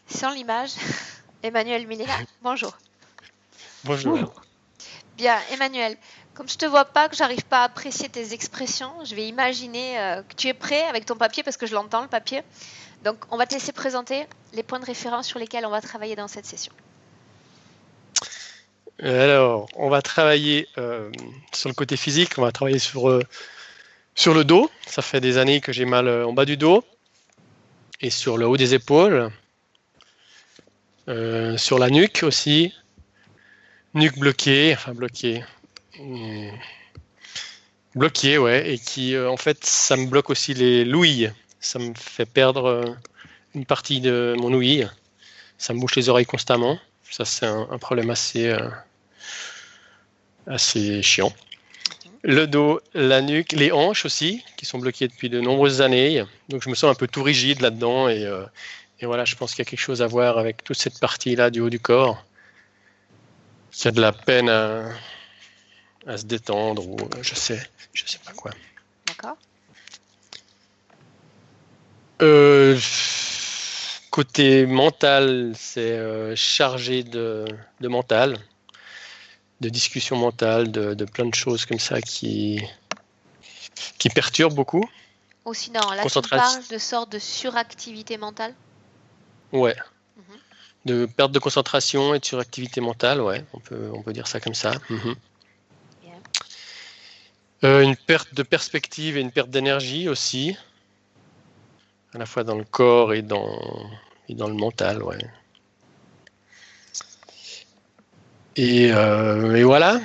Sans l'image, Emmanuel Milena, bonjour. Bonjour. Bien, Emmanuel, comme je te vois pas, que j'arrive pas à apprécier tes expressions, je vais imaginer que tu es prêt avec ton papier parce que je l'entends le papier. Donc, on va te laisser présenter les points de référence sur lesquels on va travailler dans cette session. Alors, on va travailler sur le côté physique, on va travailler sur le dos. Ça fait des années que j'ai mal en bas du dos et sur le haut des épaules, sur la nuque aussi. Nuque bloquée, enfin bloquée, ouais, et qui en fait ça me bloque aussi les l'ouïe. Ça me fait perdre une partie de mon ouïe. Ça me bouche les oreilles constamment. Ça c'est un problème assez chiant. Le dos, la nuque, les hanches aussi, qui sont bloquées depuis de nombreuses années. Donc je me sens un peu tout rigide là-dedans. Et voilà, je pense qu'il y a quelque chose à voir avec toute cette partie-là du haut du corps. Qui a de la peine à se détendre ou je sais pas quoi. D'accord. Côté mental, c'est chargé de mental, de discussion mentale, de plein de choses comme ça qui perturbent beaucoup. Oh, sinon, là, tu me Concentration. parles de sorte de suractivité mentale. Ouais. Mhm. De perte de concentration et de suractivité mentale, ouais, on peut dire ça comme ça. Bien. Une perte de perspective et une perte d'énergie aussi, à la fois dans le corps et dans le mental, ouais. Et voilà.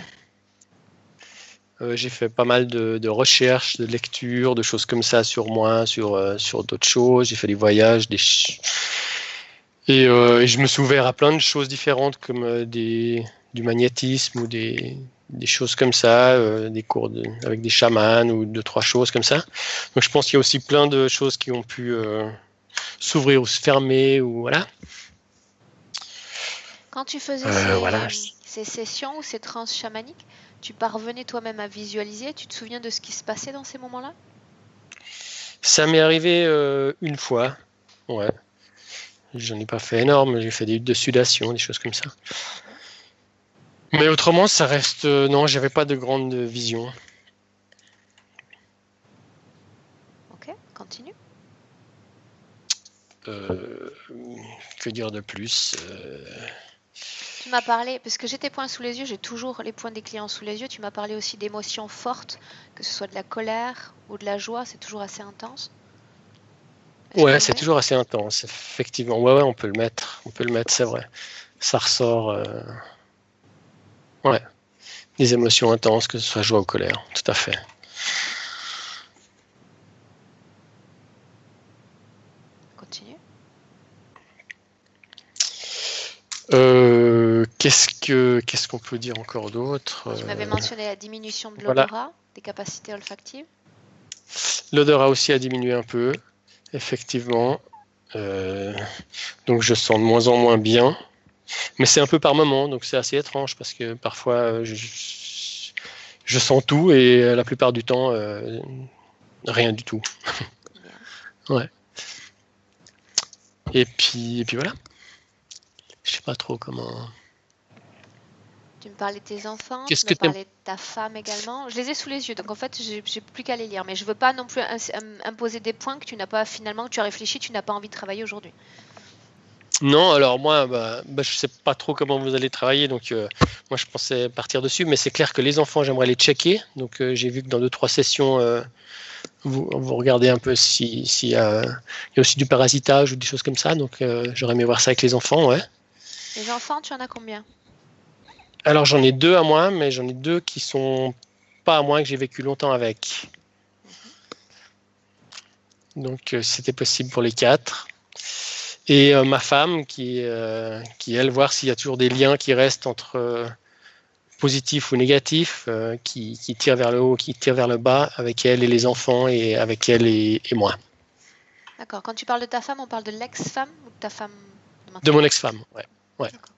J'ai fait pas mal de recherches, de lectures, de choses comme ça sur moi, sur d'autres choses. J'ai fait des voyages, et je me suis ouvert à plein de choses différentes comme du magnétisme ou des choses comme ça, des cours avec des chamans ou deux, trois choses comme ça. Donc je pense qu'il y a aussi plein de choses qui ont pu s'ouvrir ou se fermer ou voilà. Quand tu faisais Voilà. ces sessions ou ces trans chamaniques, tu parvenais toi-même à visualiser? Tu te souviens de ce qui se passait dans ces moments-là? Ça m'est arrivé une fois, ouais. J'en ai pas fait énorme, j'ai fait des huttes de sudation, des choses comme ça. Mais autrement, ça reste. Non, j'avais pas de grande vision. Ok, continue. Que dire de plus Tu m'as parlé, parce que j'ai tes points sous les yeux, j'ai toujours les points des clients sous les yeux, tu m'as parlé aussi d'émotions fortes, que ce soit de la colère ou de la joie, c'est toujours assez intense. Est-ce que Ouais, c'est c'est vrai? toujours assez intense, effectivement. Ouais, on peut le mettre. On peut le mettre, c'est vrai. Ça ressort. Ouais, des émotions intenses, que ce soit joie ou colère. Tout à fait. Continue. Qu'est-ce qu'on peut dire encore d'autre Tu m'avais mentionné la diminution de Voilà. l'odorat, des capacités olfactives. L'odorat aussi a diminué un peu, effectivement. Donc je sens de moins en moins bien. Mais c'est un peu par moment, donc c'est assez étrange parce que parfois je sens tout et la plupart du temps rien du tout. Bien. Ouais. Et puis voilà. Je sais pas trop comment. Tu me parlais de tes enfants, tu Qu'est-ce m'as que t'aimes? parlé de ta femme également. Je les ai sous les yeux, donc en fait, j'ai plus qu'à les lire. Mais je veux pas non plus imposer des points que tu n'as pas finalement, que tu as réfléchi, tu n'as pas envie de travailler aujourd'hui. Non, alors moi, je sais pas trop comment vous allez travailler, donc moi je pensais partir dessus, mais c'est clair que les enfants, j'aimerais les checker. Donc j'ai vu que dans 2, 3 sessions, vous regardez un peu s'il y a aussi du parasitage ou des choses comme ça. Donc j'aurais aimé voir ça avec les enfants, ouais. Les enfants, tu en as combien? Alors j'en ai 2 à moi, mais j'en ai 2 qui sont pas à moi, que j'ai vécu longtemps avec. Donc c'était possible pour les 4. Et ma femme qui elle, voir s'il y a toujours des liens qui restent entre positifs ou négatifs, qui tirent vers le haut, qui tirent vers le bas, avec elle et les enfants, et avec elle et moi. D'accord. Quand tu parles de ta femme, on parle de l'ex-femme ou de ta femme de De maintenant? mon ex-femme, ouais. Ouais. D'accord.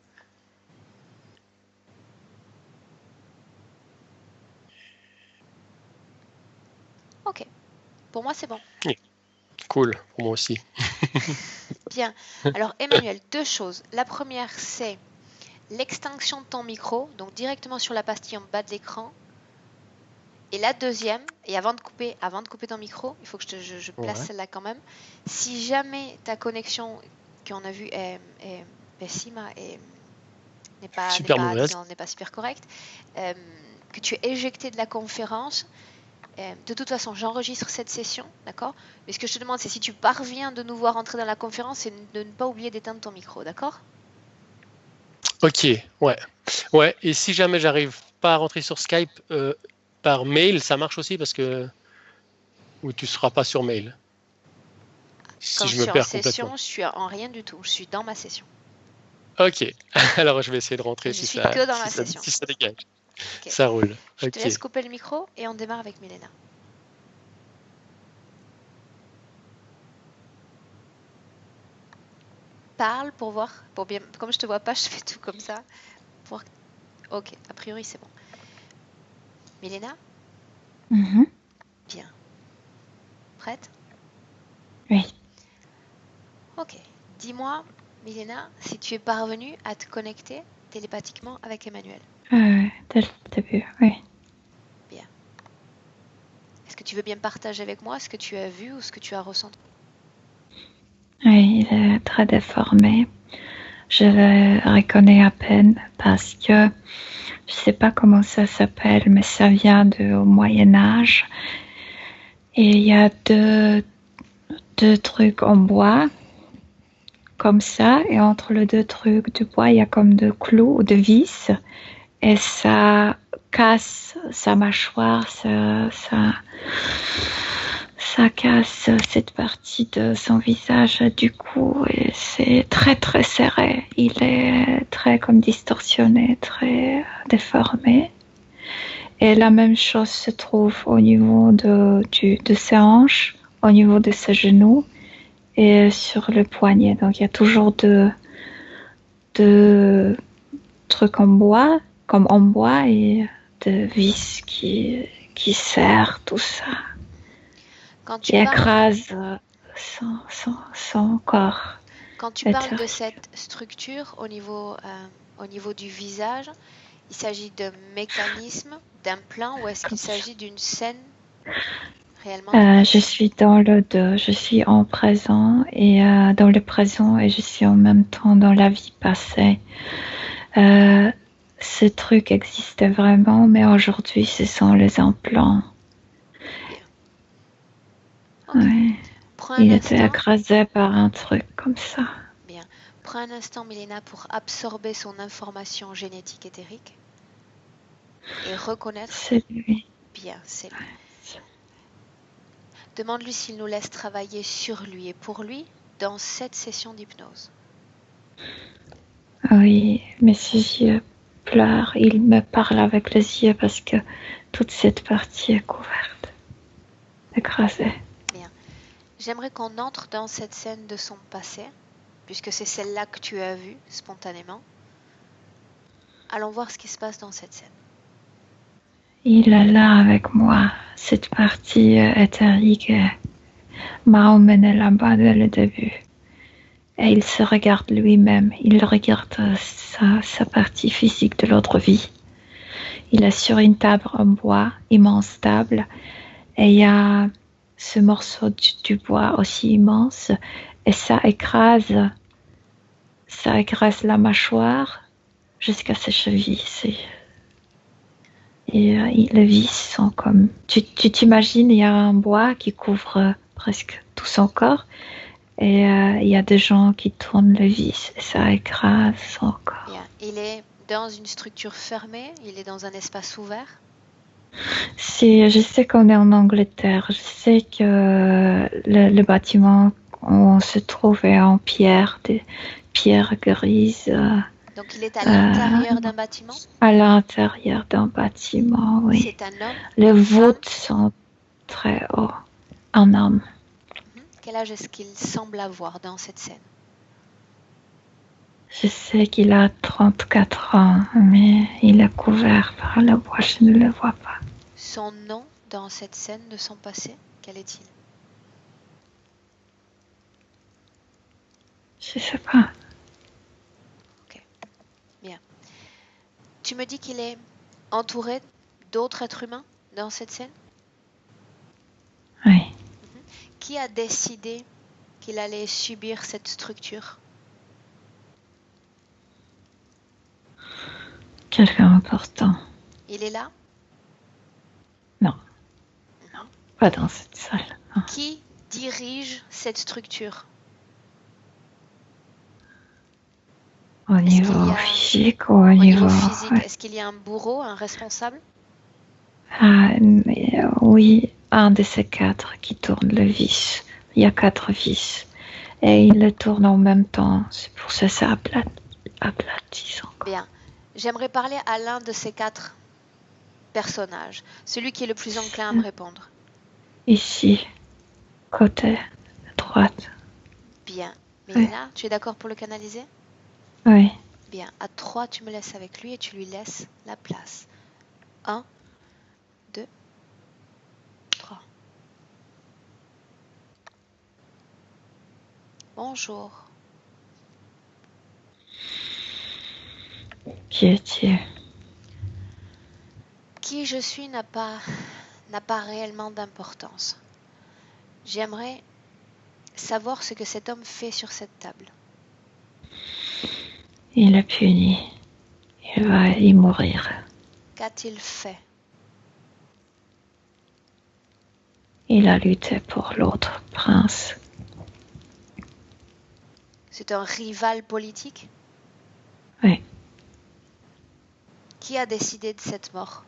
Ok. Pour moi, c'est bon. Cool, pour moi aussi. Bien. Alors, Emmanuel, deux choses. La première, c'est l'extinction de ton micro, donc directement sur la pastille en bas de l'écran. Et la deuxième, et avant de couper ton micro, il faut que je place Ouais. celle-là quand même. Si jamais ta connexion, qu'on a vu, est pessima et Super mauvaise. n'est pas super correcte, que tu es éjecté de la conférence, de toute façon, j'enregistre cette session, d'accord? Mais ce que je te demande, c'est si tu parviens de nous voir entrer dans la conférence, c'est de ne pas oublier d'éteindre ton micro, d'accord? Ok, ouais. Ouais, et si jamais j'arrive pas à rentrer sur Skype par mail, ça marche aussi parce que. Ou tu seras pas sur mail. Quand Si je je me suis en perds complètement. session, je suis en rien du tout. Je suis dans ma session. Ok, alors je vais essayer de rentrer Et je suis que dans si la session. si ça dégage. Ok. Ça roule. Je te Ok. laisse couper le micro et on démarre avec Milena. Parle pour voir, pour bien. Comme je te vois pas, je fais tout comme ça. Pour... Ok, a priori c'est bon. Milena, Mhm. bien. Prête? Oui. Ok. Dis-moi, Milena, si tu es parvenue à te connecter télépathiquement avec Emmanuel. Dès le début, oui. Bien. Est-ce que tu veux bien partager avec moi ce que tu as vu ou ce que tu as ressenti? Oui, il est très déformé. Je le reconnais à peine parce que je sais pas comment ça s'appelle, mais ça vient au Moyen Âge. Et il y a deux trucs en bois, comme ça, et entre les deux trucs de bois, il y a comme deux clous ou de vis, et ça casse sa mâchoire, ça casse cette partie de son visage du coup, et c'est très très serré. Il est très comme distorsionné, très déformé. Et la même chose se trouve au niveau de ses hanches, au niveau de ses genoux et sur le poignet. Donc il y a toujours deux trucs en bois, comme en bois, et de vis qui serrent tout ça, Quand tu qui parles, écrasent son corps quand tu parles de intérieur. cette structure au niveau du visage, il s'agit d'un mécanisme, d'un plan, ou est-ce qu'il Comme ça. s'agit d'une scène réellement du passé? Je suis dans le deux, je suis en présent et dans le présent et je suis en même temps dans la vie passée. Ce truc existait vraiment, mais aujourd'hui ce sont les implants. Bien. Ok. Ouais. Prends un Il était instant. écrasé par un truc comme ça. Bien. Prends un instant, Milena, pour absorber son information génétique éthérique et reconnaître. C'est lui. Bien, c'est lui. Demande-lui s'il nous laisse travailler sur lui et pour lui dans cette session d'hypnose. Oui, mais ses yeux pleurent. Il me parle avec les yeux parce que toute cette partie est couverte, écrasée. Bien. J'aimerais qu'on entre dans cette scène de son passé, puisque c'est celle-là que tu as vue spontanément. Allons voir ce qui se passe dans cette scène. Il est là avec moi. Cette partie éthérique m'a emmené là-bas dès le début. Et il se regarde lui-même. Il regarde sa partie physique de l'autre vie. Il est sur une table en bois, immense table. Et il y a ce morceau du bois aussi immense. Et ça écrase la mâchoire jusqu'à ses chevilles. Et les vis sont comme... Tu t'imagines, il y a un bois qui couvre presque tout son corps. Et il y a des gens qui tournent les vis et ça écrase son corps. Bien. Il est dans une structure fermée, il est dans un espace ouvert. Je sais qu'on est en Angleterre. Je sais que le bâtiment où on se trouve est en pierre, des pierres grises. Donc il est à l'intérieur d'un bâtiment. À l'intérieur d'un bâtiment, oui. C'est un homme. Les une voûtes femme. sont très hauts. Un homme. Quel âge est-ce qu'il semble avoir dans cette scène? Je sais qu'il a 34 ans, mais il est couvert par le bois, je ne le vois pas. Son nom dans cette scène de son passé, quel est-il? Je sais pas. Bien. Tu me dis qu'il est entouré d'autres êtres humains dans cette scène? Oui. Qui a décidé qu'il allait subir cette structure? Quelqu'un important. Il est là? Non. Non. Pas dans cette salle. Non. Qui dirige cette structure? Au Est-ce qu'il niveau y a- physique ou au Au niveau... niveau physique, ouais. est-ce qu'il y a un bourreau, un responsable? Oui, un de ces 4 qui tourne le vis. Il y a 4 vis. Et il le tourne en même temps. C'est pour ça que c'est aplatissant. Bien. J'aimerais parler à l'un de ces 4 personnages, celui qui est le plus enclin à me répondre. Ici, côté droite. Bien. Mélina, tu es d'accord pour le canaliser? Oui. Bien. À 3, tu me laisses avec lui et tu lui laisses la place. 1, 2, 3. Bonjour. Qui es-tu? Qui je suis n'a pas réellement d'importance. J'aimerais savoir ce que cet homme fait sur cette table. Il est puni. Il va y mourir. Qu'a-t-il fait? Il a lutté pour l'autre prince. C'est un rival politique? Oui. Qui a décidé de cette mort?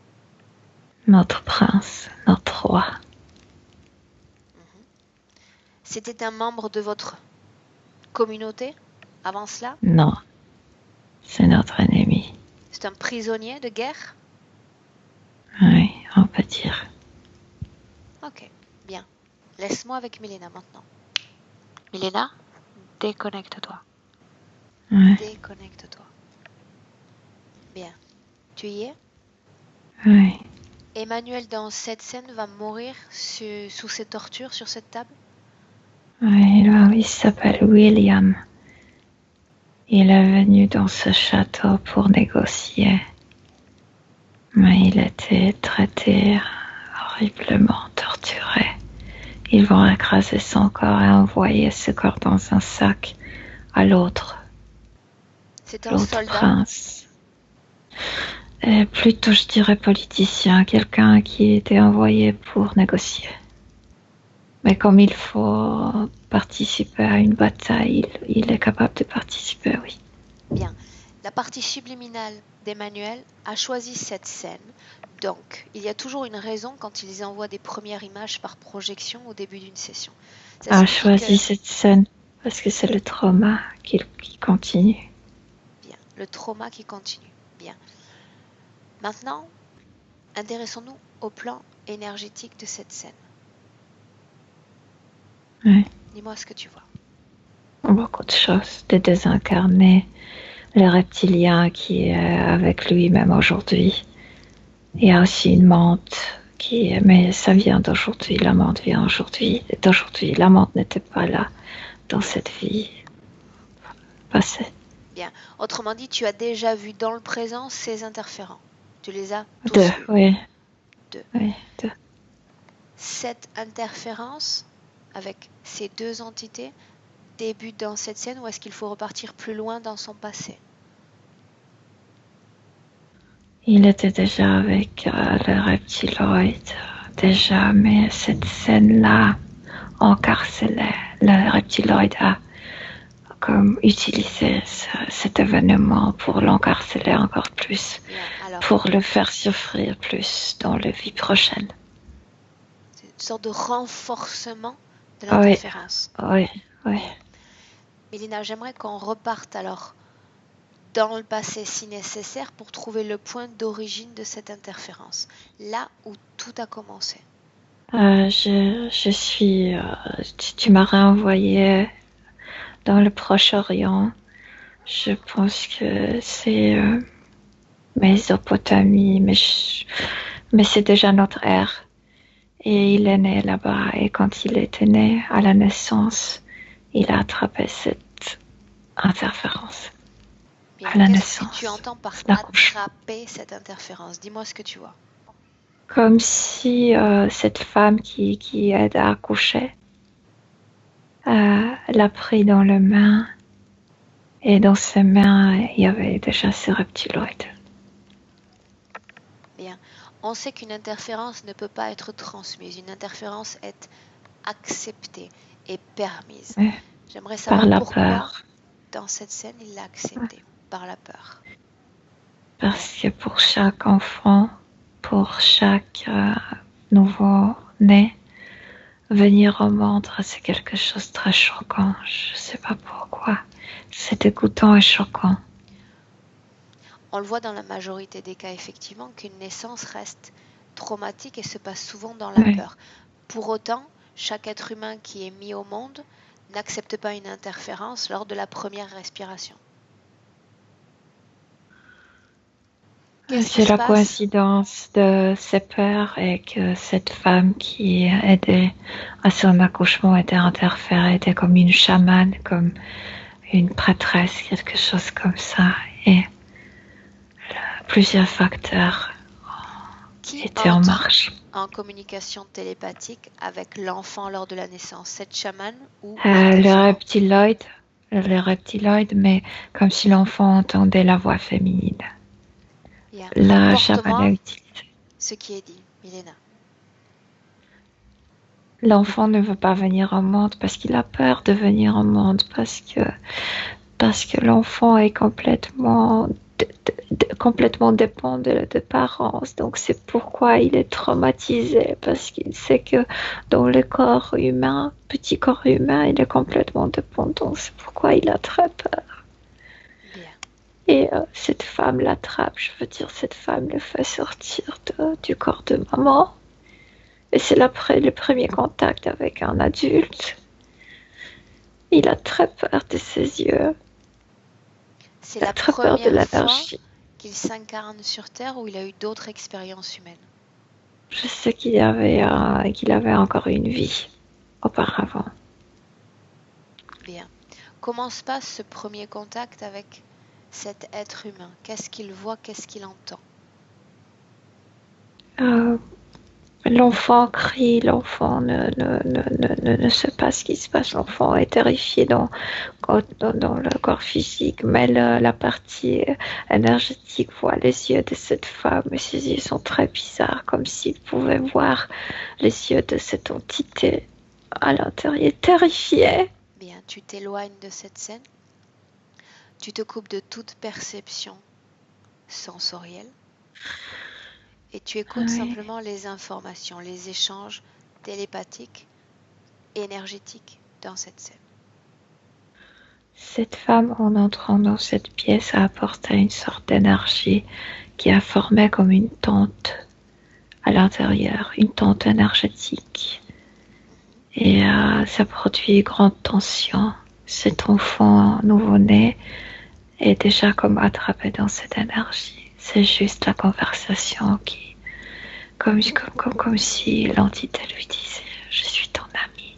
Notre prince, notre roi. C'était un membre de votre communauté avant cela? Non. C'est notre ennemi. C'est un prisonnier de guerre? Oui, on peut dire. Ok, bien. Laisse-moi avec Milena maintenant. Milena, déconnecte-toi. Oui. Déconnecte-toi. Bien. Tu y es? Oui. Emmanuel, dans cette scène, va mourir sous ces tortures sur cette table? Oui, il s'appelle William. Il est venu dans ce château pour négocier. Mais il était traité horriblement, torturé. Ils vont écraser son corps et envoyer ce corps dans un sac à l'autre soldat? Prince. Et plutôt, je dirais politicien, quelqu'un qui était envoyé pour négocier. Mais comme il faut participer à une bataille, il est capable de participer, oui. Bien. La partie subliminale d'Emmanuel a choisi cette scène. Donc, il y a toujours une raison quand ils envoient des premières images par projection au début d'une session. A choisi cette scène parce que c'est le trauma qui continue. Bien. Le trauma qui continue. Bien. Maintenant, intéressons-nous au plan énergétique de cette scène. Oui. Dis-moi ce que tu vois. Beaucoup de choses, des désincarnés, le reptilien qui est avec lui même aujourd'hui. Il y a aussi une menthe mais ça vient d'aujourd'hui, la menthe vient d'aujourd'hui. La menthe n'était pas là dans cette vie passée. Bien. Autrement dit, tu as déjà vu dans le présent ces interférents. Tu les as tous Deux, vus. oui. Deux. Oui, deux. Cette interférence avec ces 2 entités débute dans cette scène ou est-ce qu'il faut repartir plus loin dans son passé? Il était déjà avec le reptiloïde, déjà, mais cette scène-là encarcelait. Le reptiloïde a comme utilisé cet événement pour l'encarceler encore plus, pour le faire souffrir plus dans la vie prochaine. C'est une sorte de renforcement de l'interférence. Oui. Mélina, j'aimerais qu'on reparte alors dans le passé si nécessaire pour trouver le point d'origine de cette interférence, là où tout a commencé. Tu m'as renvoyé dans le Proche-Orient. Je pense que c'est Mésopotamie, mais c'est déjà notre ère. Et il est né là-bas. Et quand il était né, à la naissance, il a attrapé cette interférence Bien, à la qu'est-ce que tu naissance, entends par l'accouchement. attraper cette interférence? Dis-moi ce que tu vois. Comme si cette femme qui aide à accoucher l'a pris dans les mains et dans ses mains, il y avait déjà ces reptiloïdes. Bien, on sait qu'une interférence ne peut pas être transmise. Une interférence est acceptée et permise. Ouais. J'aimerais Par savoir la pourquoi, peur. dans cette scène, il l'a acceptée. Par la peur. Parce que pour chaque enfant, pour chaque nouveau-né, venir au monde, c'est quelque chose de très choquant. Je ne sais pas pourquoi. C'est dégoûtant et choquant. On le voit dans la majorité des cas, effectivement, qu'une naissance reste traumatique et se passe souvent dans la Oui. peur. Pour autant, chaque être humain qui est mis au monde n'accepte pas une interférence lors de la première respiration. Qu'est-ce qui C'est se la passe? coïncidence de ses peurs et que cette femme qui aidait à son accouchement était interférée, était comme une chamane, comme une prêtresse, quelque chose comme ça. Et plusieurs facteurs Qui étaient en entre marche. en communication télépathique avec l'enfant lors de la naissance, cette chamane ou Le l'interférent? reptiloïde, mais comme si l'enfant entendait la voix féminine. Bien. La chamane a Rapporte-moi utilisé. ce qui est dit, Milena. L'enfant ne veut pas venir au monde parce qu'il a peur de venir au monde, parce que l'enfant est complètement dépend de parents. Donc c'est pourquoi il est traumatisé, parce qu'il sait que dans le corps humain, petit corps humain, il est complètement dépendant. C'est pourquoi il a très peur. Bien. Et cette femme l'attrape, je veux dire, cette femme le fait sortir du corps de maman. Et c'est après le premier contact avec un adulte. Il a très peur de ses yeux. C'est Il a la très peur de première fois l'énergie. qu'il s'incarne sur Terre ou il a eu d'autres expériences humaines? Je sais qu'il avait encore une vie auparavant. Bien. Comment se passe ce premier contact avec cet être humain? Qu'est-ce qu'il voit? Qu'est-ce qu'il entend? L'enfant crie, l'enfant ne sait pas ce qui se passe. L'enfant est terrifié dans le corps physique, mais la partie énergétique voit les yeux de cette femme et ses yeux sont très bizarres, comme s'il pouvait voir les yeux de cette entité à l'intérieur, terrifié. Bien, tu t'éloignes de cette scène. Tu te coupes de toute perception sensorielle et tu écoutes Oui. simplement les informations, les échanges télépathiques, énergétiques dans cette scène. Cette femme, en entrant dans cette pièce, a apporté une sorte d'énergie qui a formé comme une tente à l'intérieur, une tente énergétique. Et ça produit grande tension. Cet enfant nouveau-né est déjà comme attrapé dans cette énergie. C'est juste la conversation qui, comme si l'entité lui disait, je suis ton ami.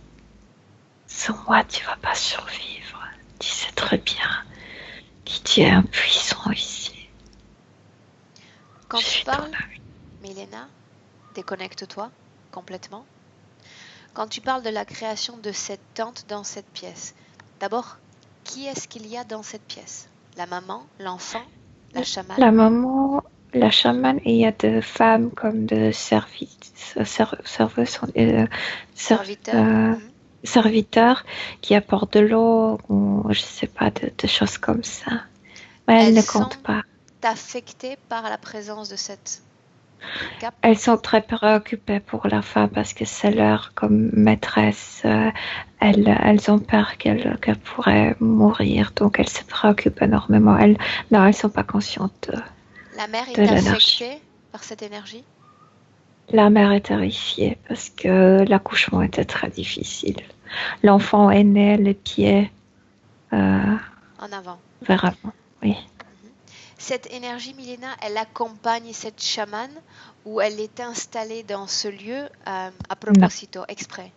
Sans moi, tu vas pas survivre. Tu sais très bien que tu es impuissant ici. Quand Je tu suis ton parles, ami. Milena, déconnecte-toi complètement. Quand tu parles de la création de cette tente dans cette pièce, d'abord, qui est-ce qu'il y a dans cette pièce? La maman, l'enfant, la chamane? La maman, la chamane, et il y a des femmes comme des Serviteur? serviteurs qui apportent de l'eau ou je sais pas, de choses comme ça. Mais elles Elles ne sont comptent pas. affectées par la présence de cette cape? Elles sont très préoccupées pour la femme parce que c'est leur comme maîtresse. Elles ont peur qu'elle pourrait mourir, donc elles se préoccupent énormément. Non, elles sont pas conscientes La mère de est l'énergie. affectée par cette énergie? La mère est terrifiée parce que l'accouchement était très difficile. L'enfant est né les pieds En avant. vers avant. Oui. Cette énergie, Milena, elle accompagne cette chamane ou elle est installée dans ce lieu à Non. proposito, exprès?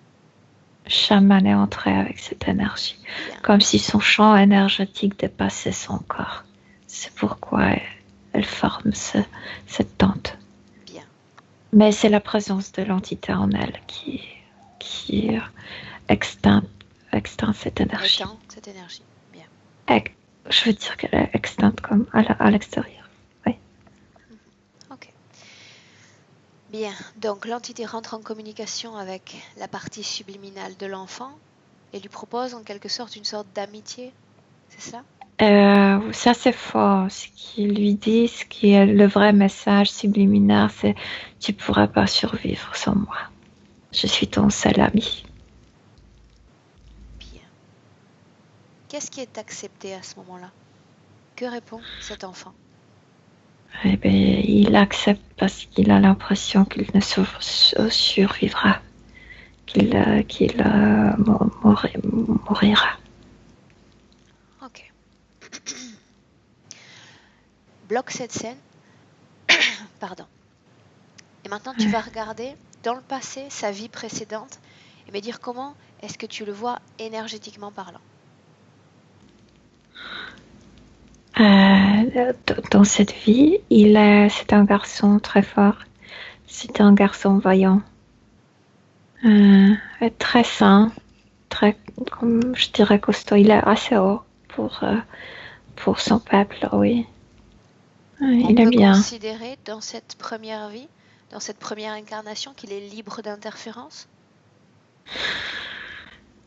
chaman est entré avec cette énergie, comme si son champ énergétique dépassait son corps. C'est pourquoi elle forme cette tente. Bien. Mais c'est la présence de l'entité en elle qui exteint cette énergie. Éteint cette énergie. Bien. Je veux dire qu'elle est exteinte comme à l'extérieur. Oui. Ok. Bien. Donc l'entité rentre en communication avec la partie subliminale de l'enfant et lui propose en quelque sorte une sorte d'amitié. C'est ça? Ça c'est faux. Ce qu'il lui dit, ce qui est le vrai message subliminaire, c'est tu pourras pas survivre sans moi. Je suis ton seul ami. Bien. Qu'est-ce qui est accepté à ce moment-là? Que répond cet enfant? Eh bien, il accepte parce qu'il a l'impression qu'il ne survivra, qu'il mourra. Ok. Bloque cette scène. Pardon. Et maintenant, tu vas regarder dans le passé sa vie précédente et me dire comment est-ce que tu le vois énergétiquement parlant. Dans cette vie, c'est un garçon très fort. C'est un garçon vaillant. Très sain, très, comme je dirais, costaud. Il est assez haut pour son peuple, oui. Il est bien. On peut considérer dans cette première vie, dans cette première incarnation, qu'il est libre d'interférence?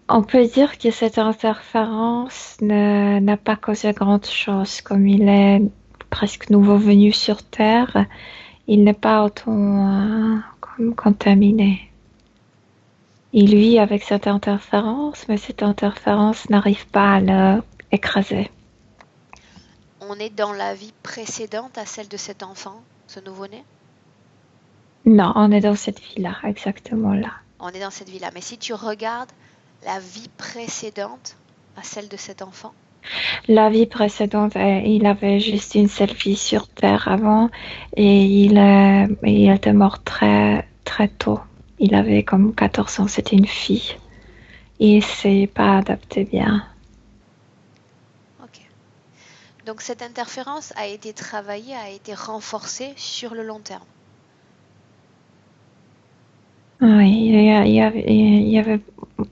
On peut dire que cette interférence n'a pas causé grande chose. Comme il est presque nouveau venu sur Terre, il n'est pas autant contaminé. Il vit avec cette interférence, mais cette interférence n'arrive pas à l'écraser. On est dans la vie précédente à celle de cet enfant, ce nouveau-né? Non, on est dans cette vie-là, exactement là. On est dans cette vie-là. Mais si tu regardes la vie précédente à celle de cet enfant? La vie précédente, il avait juste une seule vie sur Terre avant et il était mort très, très tôt. Il avait comme 14 ans, c'était une fille. Et il s'est pas adapté bien. Ok. Donc cette interférence a été travaillée, a été renforcée sur le long terme. Oui, il y avait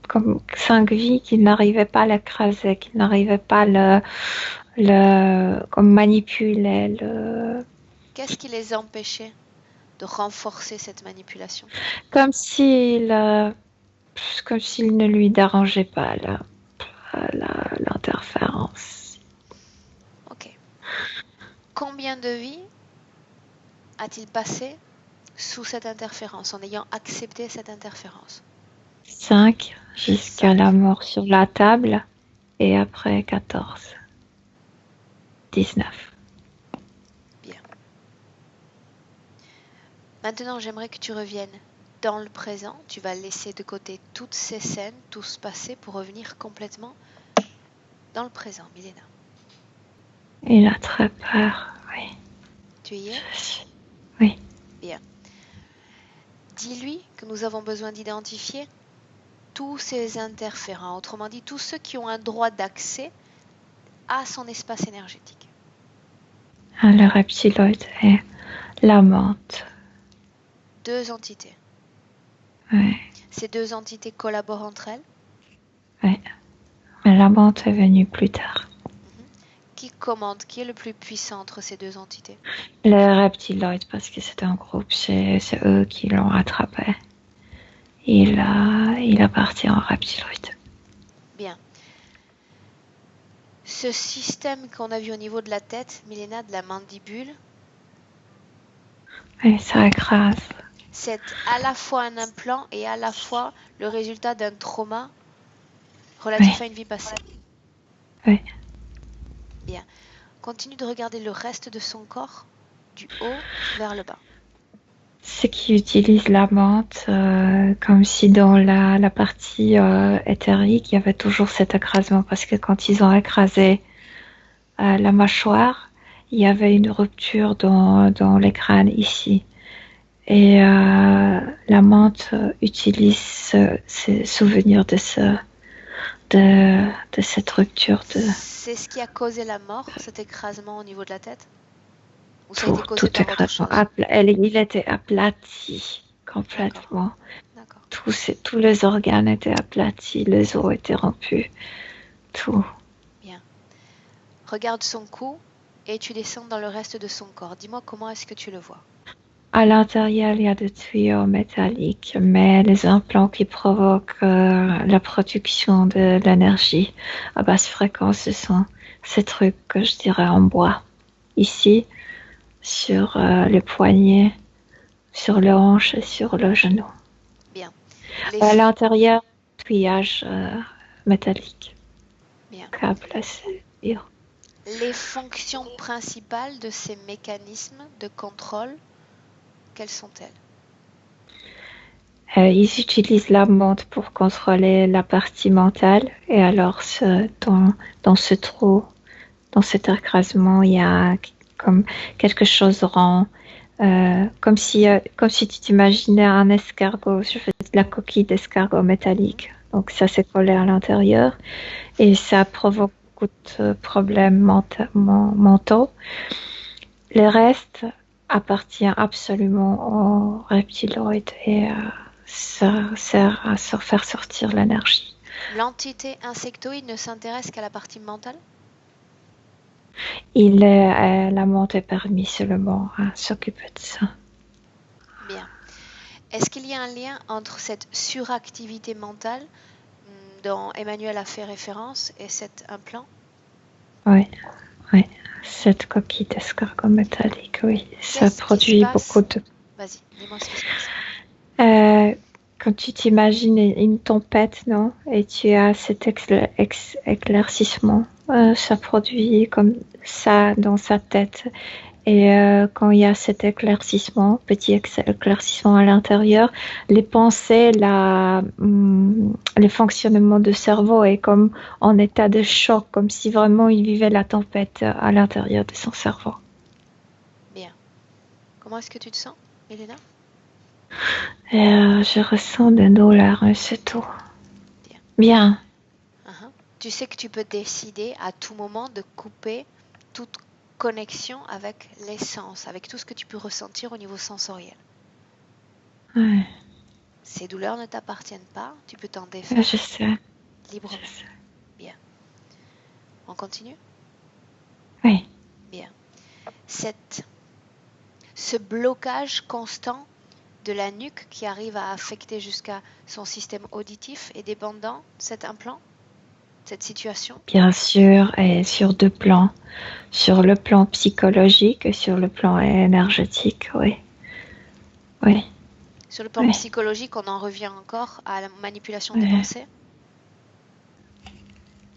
comme 5 vies qui n'arrivaient pas à l'écraser, qui n'arrivaient pas à comme manipuler. Qu'est-ce qui les empêchait de renforcer cette manipulation? Comme s'il ne lui dérangeait pas l'interférence. Ok. Combien de vies a-t-il passé sous cette interférence, en ayant accepté cette interférence? 5 jusqu'à la mort sur la table et après 14. 19. Bien. Maintenant, j'aimerais que tu reviennes dans le présent. Tu vas laisser de côté toutes ces scènes, tout ce passé, pour revenir complètement dans le présent, Milena. Il a très peur, oui. Tu y es? Oui. Bien. Dis-lui que nous avons besoin d'identifier tous ces interférents, autrement dit, tous ceux qui ont un droit d'accès à son espace énergétique. Le reptiloïde et la menthe. 2 entités. Oui. Ces 2 entités collaborent entre elles? Oui. Mais la menthe est venue plus tard. Qui commande? Qui est le plus puissant entre ces 2 entités? Le reptiloïde, parce que c'est un groupe, c'est eux qui l'ont rattrapé. Il appartient au reptiloïde. Bien. Ce système qu'on a vu au niveau de la tête, Milena, de la mandibule, Et ça écrase. c'est à la fois un implant et à la fois le résultat d'un trauma relatif à une vie passée. Oui. Bien. Continue de regarder le reste de son corps, du haut vers le bas. Ceux qui utilisent la menthe, comme si dans la partie éthérique, il y avait toujours cet écrasement, parce que quand ils ont écrasé la mâchoire, il y avait une rupture dans les crânes ici. Et la menthe utilise ces souvenirs de cette rupture de C'est ce qui a causé la mort, cet écrasement au niveau de la tête? Ou ça a été causé tout par autre écrasement. chose? Il était aplati complètement. D'accord. Tous les organes étaient aplatis, les os étaient rompus, tout. Bien. Regarde son cou et tu descends dans le reste de son corps. Dis-moi comment est-ce que tu le vois? À l'intérieur, il y a des tuyaux métalliques, mais les implants qui provoquent la production de l'énergie à basse fréquence, ce sont ces trucs que je dirais en bois. Ici, sur le poignet, sur le hanche et sur le genou. Bien. À l'intérieur, tuyage métallique. Bien. Câble assez dur. Les fonctions principales de ces mécanismes de contrôle, quelles sont-elles? Ils utilisent la menthe pour contrôler la partie mentale. Et alors, dans ce trou, dans cet écrasement, il y a comme quelque chose rond. Comme si tu t'imaginais un escargot, la coquille d'escargot métallique. Donc ça s'est collé à l'intérieur et ça provoque beaucoup de problèmes mentaux. Le reste appartient absolument aux reptiloïdes et ça sert à faire sortir l'énergie. L'entité insectoïde ne s'intéresse qu'à la partie mentale? La menthe est permis seulement à s'occuper de ça. Bien. Est-ce qu'il y a un lien entre cette suractivité mentale dont Emmanuel a fait référence et cet implant? Oui. Cette coquille d'escargot métallique, oui. Ça produit beaucoup de... Vas-y, dis-moi ce qui se passe. Quand tu t'imagines une tempête, non? Et tu as cet éclaircissement, ça produit comme ça dans sa tête. Et quand il y a cet éclaircissement, petit éclaircissement à l'intérieur, les pensées, les fonctionnements du cerveau est comme en état de choc, comme si vraiment il vivait la tempête à l'intérieur de son cerveau. Bien. Comment est-ce que tu te sens, Elena? Je ressens des douleurs, c'est tout. Bien. Tu sais que tu peux décider à tout moment de couper toute connexion avec les sens, avec tout ce que tu peux ressentir au niveau sensoriel. Ouais. Ces douleurs ne t'appartiennent pas, tu peux t'en défaire je sais. librement. Je sais. Bien. On continue? Oui. Bien. Ce blocage constant de la nuque qui arrive à affecter jusqu'à son système auditif est dépendant de cet implant, cette situation? Bien sûr, et sur deux plans. Sur le plan psychologique et sur le plan énergétique, oui. Oui. Sur le plan psychologique, on en revient encore à la manipulation des pensées?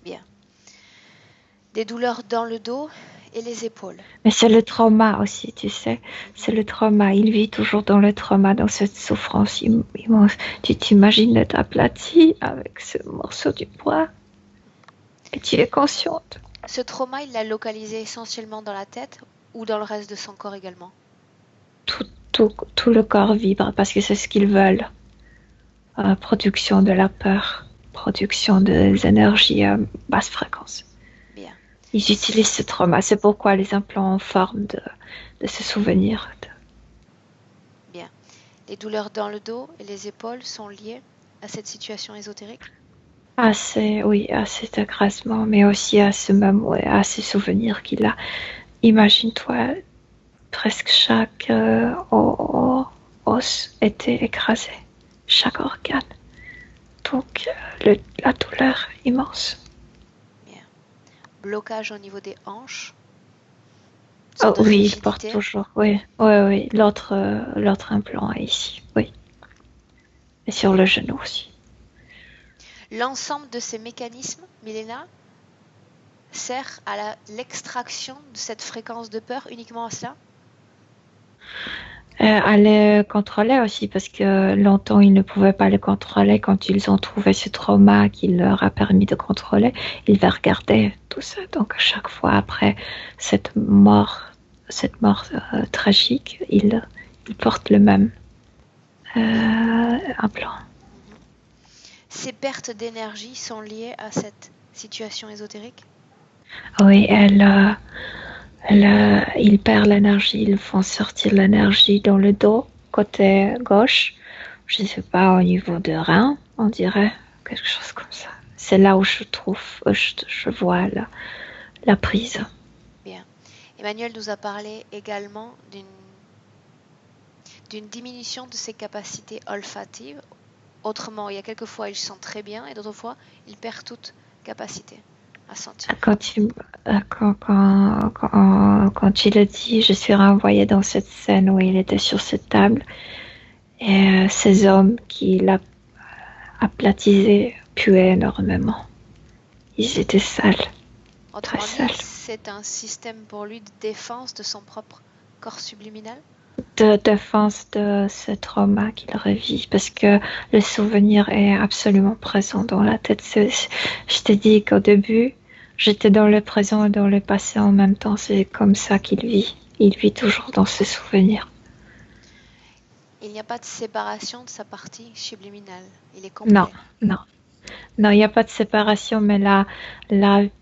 Bien. Des douleurs dans le dos et les épaules. Mais c'est le trauma aussi, tu sais. C'est le trauma. Il vit toujours dans le trauma, dans cette souffrance immense. Tu t'imagines être aplati avec ce morceau du bois et tu es consciente. Ce trauma, il l'a localisé essentiellement dans la tête ou dans le reste de son corps également? Tout le corps vibre parce que c'est ce qu'ils veulent. Production de la peur, production des énergies à basse fréquence. Bien. Ils utilisent ce trauma. C'est pourquoi les implants en forme de ce souvenir. Bien. Les douleurs dans le dos et les épaules sont liées à cette situation ésotérique? À cet écrasement, mais aussi à à ces souvenirs qu'il a. Imagine-toi, presque chaque os était écrasé, chaque organe. Donc, la douleur immense. Bien. Blocage au niveau des hanches? Oui, il porte toujours. Oui. L'autre implant est ici, oui. Et sur le genou aussi. L'ensemble de ces mécanismes, Milena, sert à l'extraction de cette fréquence de peur uniquement à cela? À le contrôler aussi, parce que longtemps ils ne pouvaient pas le contrôler. Quand ils ont trouvé ce trauma qui leur a permis de contrôler, ils va regarder tout ça. Donc à chaque fois après cette mort tragique, ils Il porte le même implant. Ces pertes d'énergie sont liées à cette situation ésotérique? Oui, il perd l'énergie, ils font sortir l'énergie dans le dos, côté gauche. Je ne sais pas, au niveau de rein, on dirait, quelque chose comme ça. C'est là où je trouve, je vois la prise. Bien. Emmanuel nous a parlé également d'une diminution de ses capacités olfatives. Autrement, il y a quelques fois, il sent très bien et d'autres fois, il perd toute capacité à sentir. Quand il a dit, je suis renvoyée dans cette scène où il était sur cette table et ces hommes qui l'aplatissaient puaient énormément. Ils étaient sales. Autrement Très dit, sale. c'est un système pour lui de défense de son propre corps subliminal? De défense de ce trauma qu'il revit parce que le souvenir est absolument présent dans la tête. Je t'ai dit qu'au début, j'étais dans le présent et dans le passé en même temps. C'est comme ça qu'il vit. Il vit toujours dans ce souvenir. Il n'y a pas de séparation de sa partie subliminale. Il est complet. Non, il n'y a pas de séparation, mais la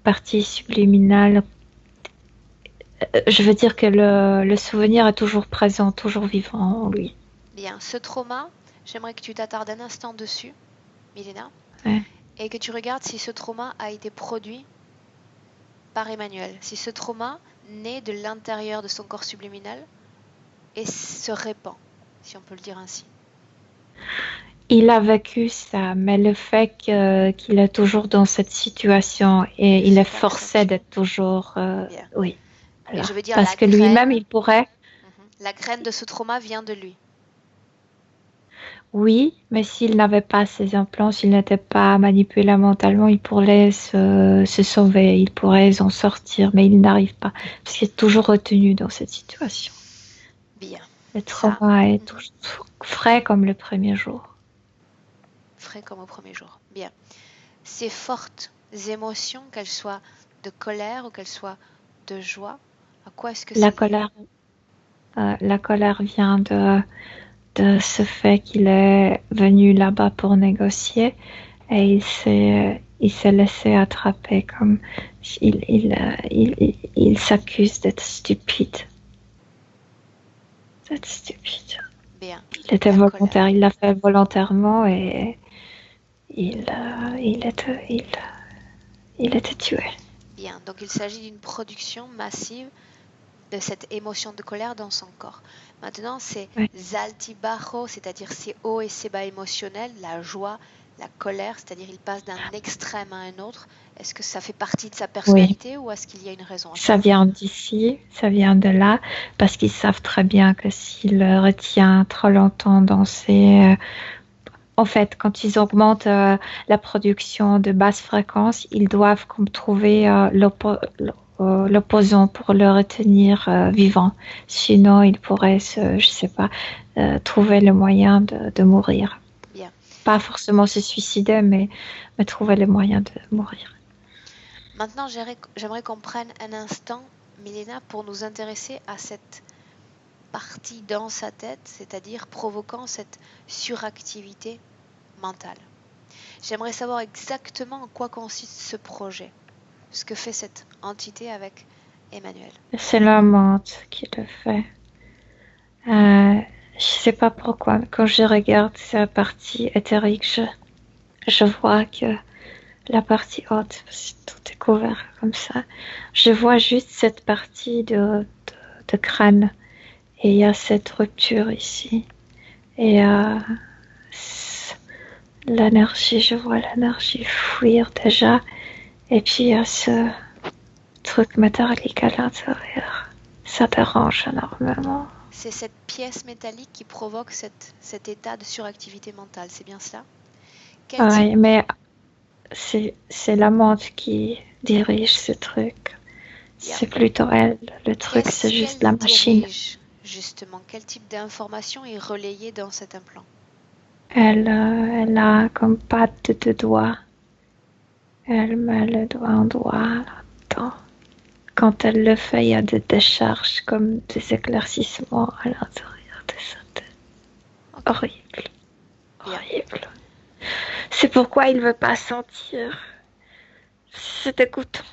partie subliminale, je veux dire que le souvenir est toujours présent, toujours vivant en lui. Bien, ce trauma, j'aimerais que tu t'attardes un instant dessus, Milena, Ouais. et que tu regardes si ce trauma a été produit par Emmanuel, si ce trauma naît de l'intérieur de son corps subliminal et se répand, si on peut le dire ainsi. Il a vécu ça, mais le fait qu'il est toujours dans cette situation et il est forcé d'être toujours... Bien. oui. Et je veux dire, parce la que lui-même, il pourrait... La graine de ce trauma vient de lui. Oui, mais s'il n'avait pas ces implants, s'il n'était pas manipulé mentalement, il pourrait se sauver, il pourrait s'en sortir, mais il n'arrive pas, parce qu'il est toujours retenu dans cette situation. Bien. Le trauma est toujours frais comme le premier jour. Frais comme au premier jour. Bien. Ces fortes émotions, qu'elles soient de colère ou qu'elles soient de joie, à quoi est-ce que La colère vient de ce fait qu'il est venu là-bas pour négocier et il s'est laissé attraper comme il s'accuse d'être stupide. Bien. Il était volontaire, il l'a fait volontairement et il était tué. Bien, donc il s'agit d'une production massive de cette émotion de colère dans son corps. Maintenant, ces altibajos, c'est-à-dire ces hauts et ces bas émotionnels, la joie, la colère, c'est-à-dire il passe d'un extrême à un autre. Est-ce que ça fait partie de sa personnalité ou est-ce qu'il y a une raison à ça vient d'ici, ça vient de là, parce qu'ils savent très bien que s'il retient trop longtemps dans ces... En fait, quand ils augmentent la production de basse fréquence, ils doivent comme trouver l'opposant pour le retenir vivant. Sinon, il pourrait trouver le moyen de mourir. Bien. Pas forcément se suicider, mais trouver le moyen de mourir. Maintenant, j'aimerais qu'on prenne un instant, Milena, pour nous intéresser à cette partie dans sa tête, c'est-à-dire provoquant cette suractivité mentale. J'aimerais savoir exactement en quoi consiste ce projet, ce que fait cette entité avec Emmanuel. C'est la menthe qui le fait. Je sais pas pourquoi. Quand je regarde sa partie éthérique, je vois que la partie haute, parce que tout est couvert comme ça, je vois juste cette partie de crâne. Et il y a cette rupture ici. Et l'énergie, je vois l'énergie fuir déjà. Et puis il y a ce truc métallique à l'intérieur. Ça dérange énormément. C'est cette pièce métallique qui provoque cet état de suractivité mentale, c'est bien cela? Oui, mais c'est la menthe qui dirige ce truc. C'est plutôt elle. Le truc, c'est juste la machine. Justement, quel type d'information est relayée dans cet implant? Elle a comme patte de doigt. Elle met le doigt en doigt là-dedans. Quand elle le fait, il y a des décharges comme des éclaircissements à l'intérieur descendre. Ok. Horrible. Bien. Horrible. C'est pourquoi il veut pas sentir. C'est dégoûtant.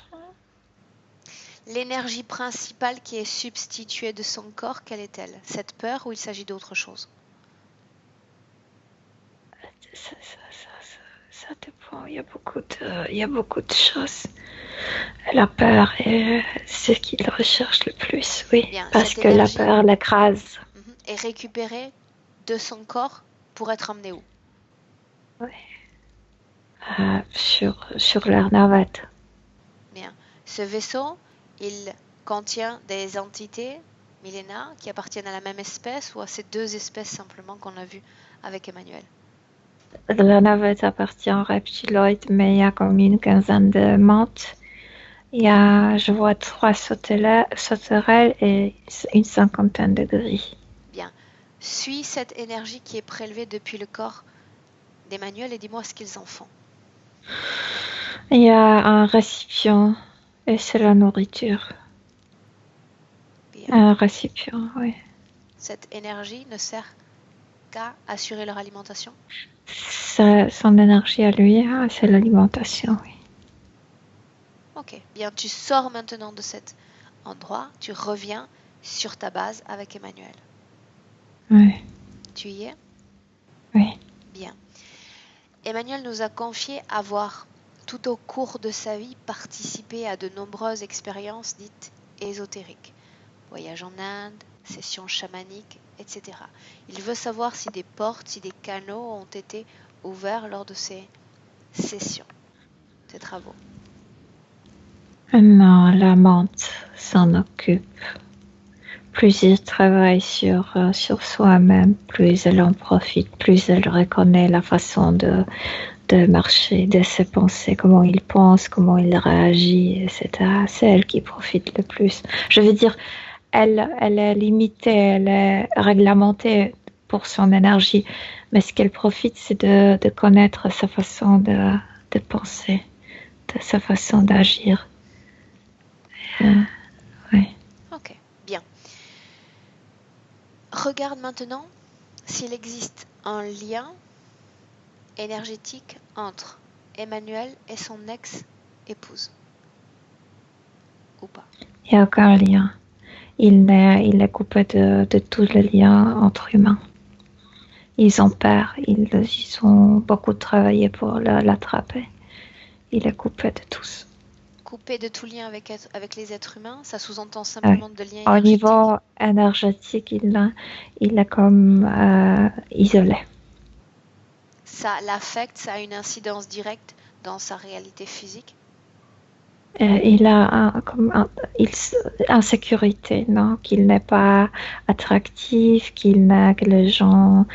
L'énergie principale qui est substituée de son corps, quelle est-elle? Cette peur ou il s'agit d'autre chose? Ça dépend. Il y a beaucoup de choses. La peur est ce qu'il recherche le plus, oui. Bien, Parce cette que la énergie peur l'écrase. est récupérée de son corps pour être emmenée où? Sur leur navette. Bien. Ce vaisseau, il contient des entités, Milena, qui appartiennent à la même espèce ou à ces deux espèces simplement qu'on a vues avec Emmanuel? La navette appartient aux reptiloïdes, mais il y a comme une quinzaine de mantes. Je vois 3 sauterelles et une cinquantaine de grilles. Bien. Suis cette énergie qui est prélevée depuis le corps d'Emmanuel et dis-moi ce qu'ils en font. Il y a un récipient et c'est la nourriture. Bien. Un récipient, oui. Cette énergie ne sert qu'à assurer leur alimentation? Son énergie à lui, c'est l'alimentation, oui. Ok. Bien, tu sors maintenant de cet endroit, tu reviens sur ta base avec Emmanuel. Oui. Tu y es? Oui. Bien. Emmanuel nous a confié avoir, tout au cours de sa vie, participé à de nombreuses expériences dites ésotériques. Voyage en Inde, sessions chamaniques, etc. Il veut savoir si des portes, si des canaux ont été ouverts lors de ces sessions, ces travaux. Non, la menthe s'en occupe. Plus il travaille sur soi-même, plus elle en profite, plus elle reconnaît la façon de marcher, de ses pensées, comment il pense, comment il réagit, etc. C'est elle qui profite le plus. Je veux dire, elle est limitée, elle est réglementée pour son énergie, mais ce qu'elle profite, c'est de connaître sa façon de penser, de sa façon d'agir. Oui. Ok, bien. Regarde maintenant s'il existe un lien énergétique entre Emmanuel et son ex-épouse. Ou pas? Il n'y a aucun lien. Il est coupé de tout le lien entre humains. Ils ont peur, ils ont beaucoup travaillé pour l'attraper. Il est coupé de tous. Coupé de tout lien avec les êtres humains, ça sous-entend simplement de lien Au énergétique. niveau énergétique, il est comme isolé. Ça l'affecte, ça a une incidence directe dans sa réalité physique? Il a insécurité, non? Qu'il n'est pas attractif, que les gens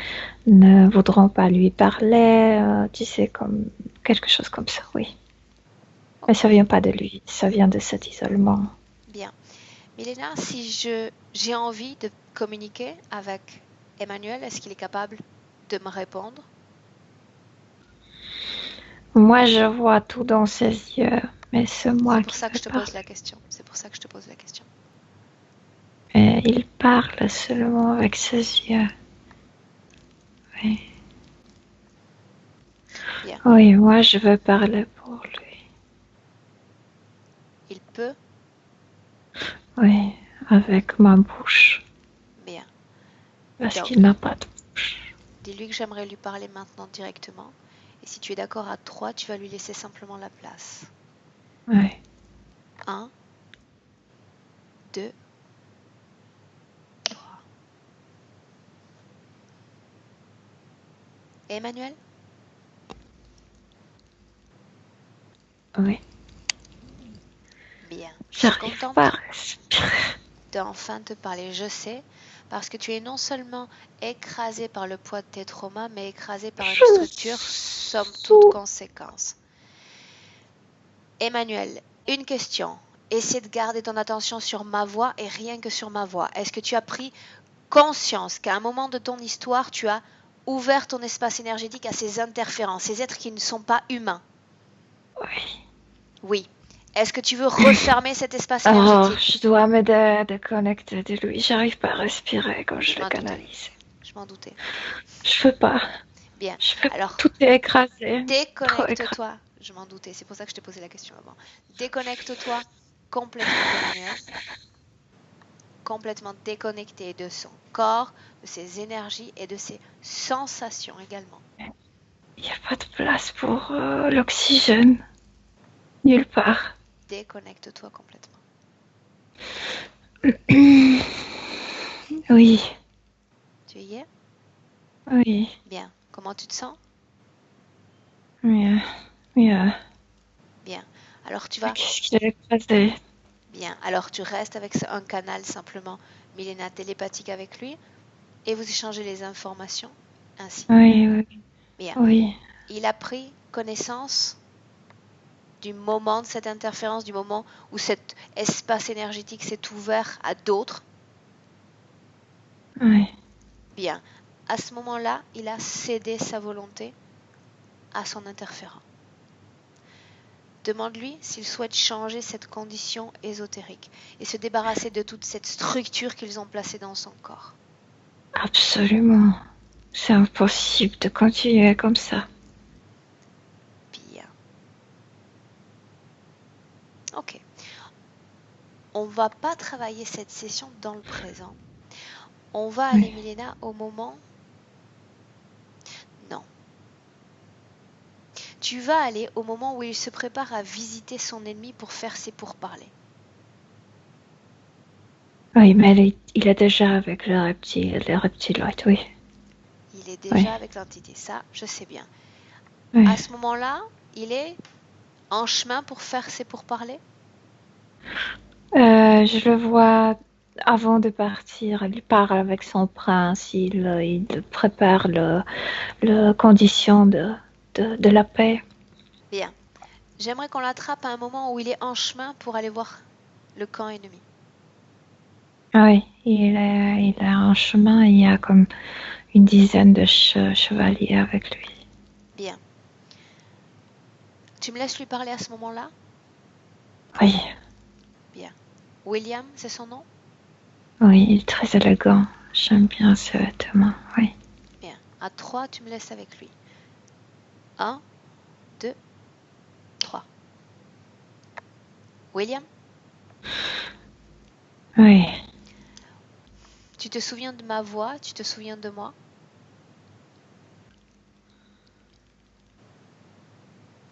ne voudront pas lui parler, tu sais, comme quelque chose comme ça, oui. Mais ça vient pas de lui, ça vient de cet isolement. Bien. Milena, si j'ai envie de communiquer avec Emmanuel, est-ce qu'il est capable de me répondre? Moi, je vois tout dans ses yeux, mais c'est moi C'est pour qui ça que je te parle. pose la question. C'est pour ça que je te pose la question. Et il parle seulement avec ses yeux. Oui. Bien. Oui, moi, je veux parler pour lui. Il peut? Oui, avec ma bouche. Bien. Parce Donc, qu'il n'a pas de bouche. dis-lui que j'aimerais lui parler maintenant directement. Et si tu es d'accord à 3, tu vas lui laisser simplement la place. Oui. 1, 2, 3. Emmanuel? Oui. Bien. Je suis J'arrive contente pas à respirer. d'enfin te parler. Je sais, parce que tu es non seulement écrasé par le poids de tes traumas, mais écrasé par une structure somme toute conséquence. Emmanuel, une question. Essaie de garder ton attention sur ma voix et rien que sur ma voix. Est-ce que tu as pris conscience qu'à un moment de ton histoire, tu as ouvert ton espace énergétique à ces interférences, ces êtres qui ne sont pas humains? Oui. Oui. Est-ce que tu veux refermer cet espace Oh, énergétique? je dois me déconnecter de lui. J'arrive pas à respirer quand je le Dis-moi tout. canalise. Je m'en doutais. Je peux pas. Bien. Je peux... Alors, Tout est écrasé. déconnecte-toi. Je m'en doutais. C'est pour ça que je t'ai posé la question avant. Déconnecte-toi complètement d'Emmanuel. Complètement déconnecté de son corps, de ses énergies et de ses sensations également. Il n'y a pas de place pour l'oxygène. Nulle part. Déconnecte-toi complètement. Oui, Tu y es? oui, Bien. Comment tu te sens? mieux, mieux. Bien. Alors tu vas... Qu'est-ce qu'il a écrasé? Bien. Alors tu restes avec un canal simplement, Milena, télépathique avec lui, et vous échangez les informations ainsi. Oui, oui, Bien. oui. Il a pris connaissance du moment de cette interférence, du moment où cet espace énergétique s'est ouvert à d'autres. Oui. Bien. À ce moment-là, il a cédé sa volonté à son interférent. Demande-lui s'il souhaite changer cette condition ésotérique et se débarrasser de toute cette structure qu'ils ont placée dans son corps. Absolument. C'est impossible de continuer comme ça. Bien. Ok. On ne va pas travailler cette session dans le présent. On va aller, Milena, au moment... Non. Tu vas aller au moment où il se prépare à visiter son ennemi pour faire ses pourparlers. Oui, mais il est déjà avec le reptiloid, oui. Il est déjà avec l'entité, ça, je sais bien. Oui. À ce moment-là, il est en chemin pour faire ses pourparlers? Je le vois avant de partir. Il part avec son prince. Il prépare le condition de la paix. Bien. J'aimerais qu'on l'attrape à un moment où il est en chemin pour aller voir le camp ennemi. Oui, il est en chemin. Il y a comme une dizaine de chevaliers avec lui. Bien. Tu me laisses lui parler à ce moment-là? Oui, Bien. William, c'est son nom? oui, il est très élégant. J'aime bien ce vêtement, oui. Bien. À 3, tu me laisses avec lui. 1, 2, 3. William, Oui, tu te souviens de ma voix? Tu te souviens de moi?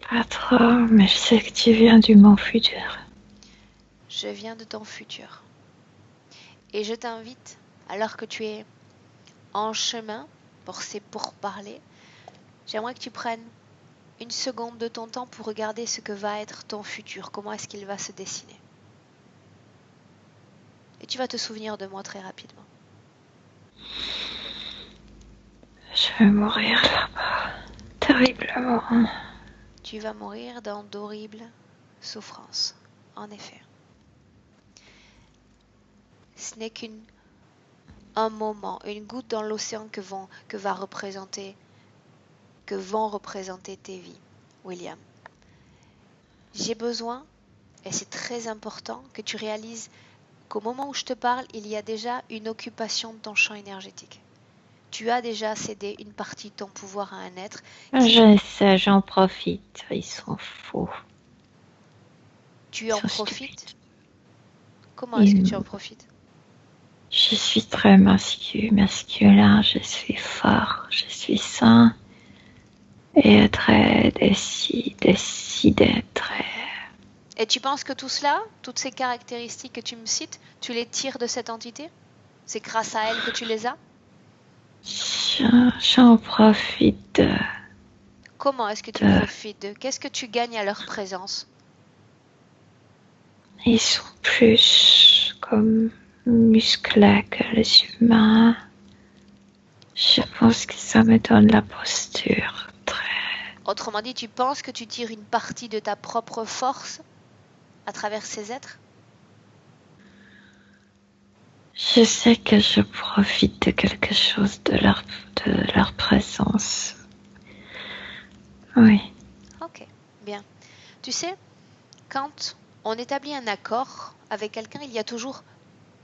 pas trop, mais je sais que tu viens du mon futur. Je viens de ton futur. Et je t'invite, alors que tu es en chemin pour parler, j'aimerais que tu prennes une seconde de ton temps pour regarder ce que va être ton futur, comment est-ce qu'il va se dessiner. Et tu vas te souvenir de moi très rapidement. Je vais mourir là-bas, terriblement. Tu vas mourir dans d'horribles souffrances, en effet. Ce n'est qu'un moment, une goutte dans l'océan que vont représenter tes vies, William. J'ai besoin, et c'est très important, que tu réalises qu'au moment où je te parle, il y a déjà une occupation de ton champ énergétique. Tu as déjà cédé une partie de ton pouvoir à un être. Je sais, j'en profite. Ils sont fous. Tu en profites? Stupides. Comment est-ce que tu en profites? Je suis très masculin, je suis fort, je suis sain et très décidé, très... Et tu penses que tout cela, toutes ces caractéristiques que tu me cites, tu les tires de cette entité? C'est grâce à elle que tu les as? J'en profite. Comment est-ce que tu profites d'eux? Qu'est-ce que tu gagnes à leur présence? Ils sont plus comme musclés que les humains. Je pense que ça me donne la posture très... Autrement dit, tu penses que tu tires une partie de ta propre force à travers ces êtres? Je sais que je profite de quelque chose de leur présence. Oui. Ok, bien. Tu sais, quand on établit un accord avec quelqu'un, il y a toujours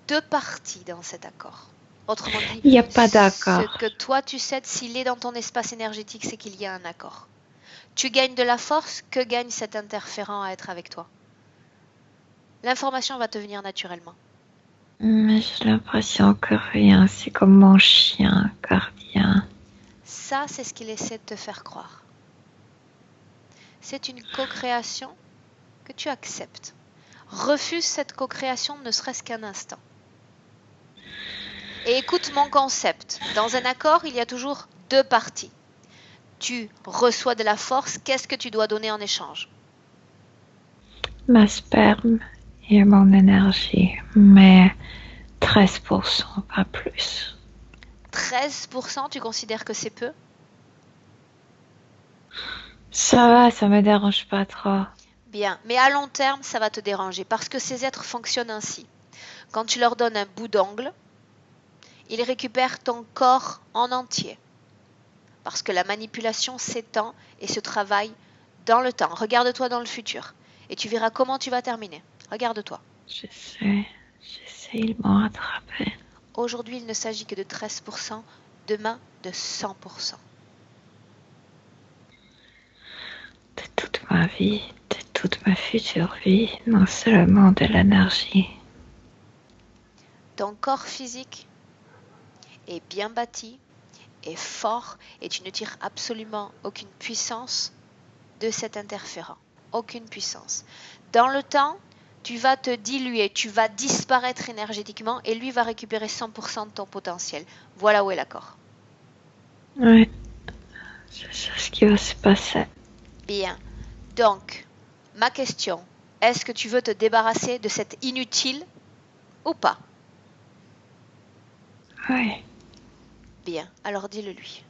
deux parties dans cet accord. Autrement dit, Il n'y a pas ce d'accord. que toi tu cèdes, s'il est dans ton espace énergétique, c'est qu'il y a un accord. Tu gagnes de la force, que gagne cet interférent à être avec toi? L'information va te venir naturellement. Mais j'ai l'impression que rien, c'est comme mon chien gardien. Ça, c'est ce qu'il essaie de te faire croire. C'est une co-création que tu acceptes. Refuse cette co-création ne serait-ce qu'un instant. Et écoute mon concept. Dans un accord, il y a toujours deux parties. Tu reçois de la force, qu'est-ce que tu dois donner en échange? Ma sperme et mon énergie, mais 13%, pas plus. 13%, tu considères que c'est peu? Ça va, ça me dérange pas trop. Bien, mais à long terme, ça va te déranger parce que ces êtres fonctionnent ainsi. Quand tu leur donnes un bout d'ongle, ils récupèrent ton corps en entier. Parce que la manipulation s'étend et se travaille dans le temps. Regarde-toi dans le futur et tu verras comment tu vas terminer. Regarde-toi. Je sais, ils m'ont rattrapé. Aujourd'hui, il ne s'agit que de 13%, demain de 100%. De toute ma vie, de toute ma future vie, non seulement de l'énergie. Ton corps physique est bien bâti, est fort et tu ne tires absolument aucune puissance de cet interférent. Aucune puissance. Dans le temps, tu vas te diluer, tu vas disparaître énergétiquement et lui va récupérer 100% de ton potentiel. Voilà où est l'accord. Oui, c'est ça ce qui va se passer. Bien. Donc, ma question, est-ce que tu veux te débarrasser de cet inutile ou pas? Oui. Bien, alors dis-le lui.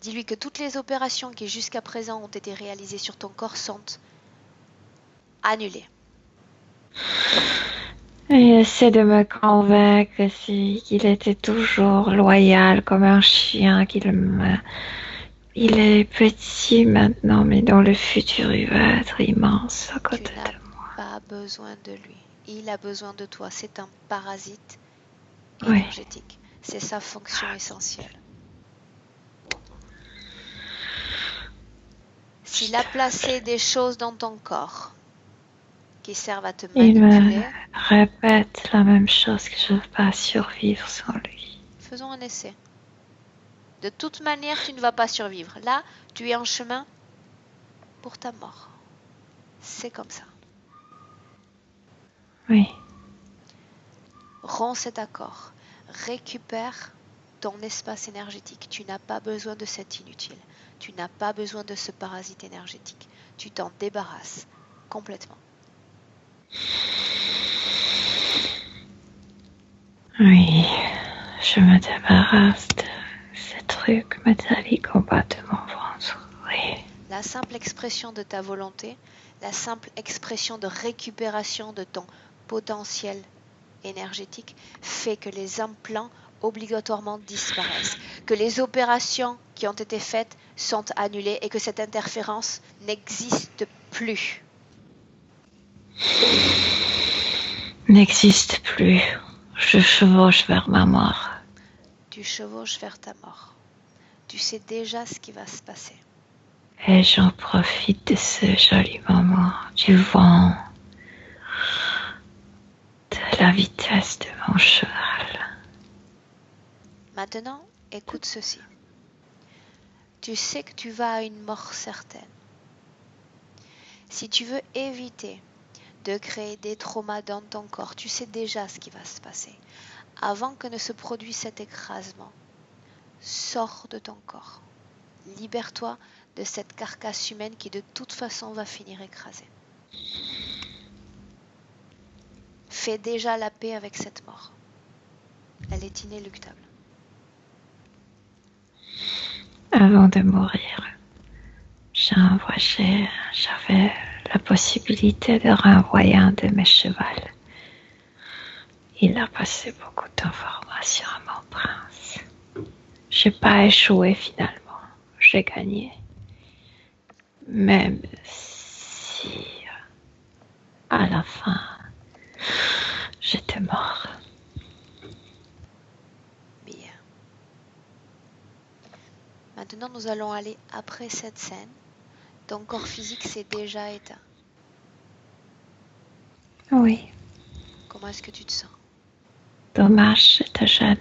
Dis-lui que toutes les opérations qui jusqu'à présent ont été réalisées sur ton corps sont annulées. Il essaie de me convaincre qu'il était toujours loyal comme un chien, il est petit maintenant, mais dans le futur, il va être immense à côté Tu n'as de moi. pas besoin de lui. Il a besoin de toi. C'est un parasite Oui. énergétique. C'est sa fonction essentielle. S'il a placé des choses dans ton corps qui servent à te Il manipuler, me répète la même chose que je ne peux pas survivre sans lui. faisons un essai. De toute manière, tu ne vas pas survivre. Là, tu es en chemin pour ta mort. C'est comme ça. Oui. Romps cet accord. Récupère ton espace énergétique. Tu n'as pas besoin de cet inutile. Tu n'as pas besoin de ce parasite énergétique. Tu t'en débarrasses complètement. Oui, je me débarrasse de ces trucs métalliques en bas de mon ventre. Oui. La simple expression de ta volonté, la simple expression de récupération de ton potentiel énergétique fait que les implants obligatoirement disparaissent, que les opérations qui ont été faites sont annulées et que cette interférence n'existe plus. N'existe plus. Je chevauche vers ma mort. Tu chevauches vers ta mort. Tu sais déjà ce qui va se passer. Et j'en profite de ce joli moment, du vent, de la vitesse de mon cheval. Maintenant, écoute ceci. Tu sais que tu vas à une mort certaine. Si tu veux éviter de créer des traumas dans ton corps, tu sais déjà ce qui va se passer. Avant que ne se produise cet écrasement, sors de ton corps. Libère-toi de cette carcasse humaine qui de toute façon va finir écrasée. Fais déjà la paix avec cette mort. Elle est inéluctable. Avant de mourir, j'avais la possibilité de renvoyer un de mes chevals. Il a passé beaucoup d'informations à mon prince. J'ai pas échoué finalement. J'ai gagné. Même si à la fin j'étais mort. Maintenant, nous allons aller après cette scène. Ton corps physique s'est déjà éteint. Oui, Comment est-ce que tu te sens? dommage, j'étais jeune.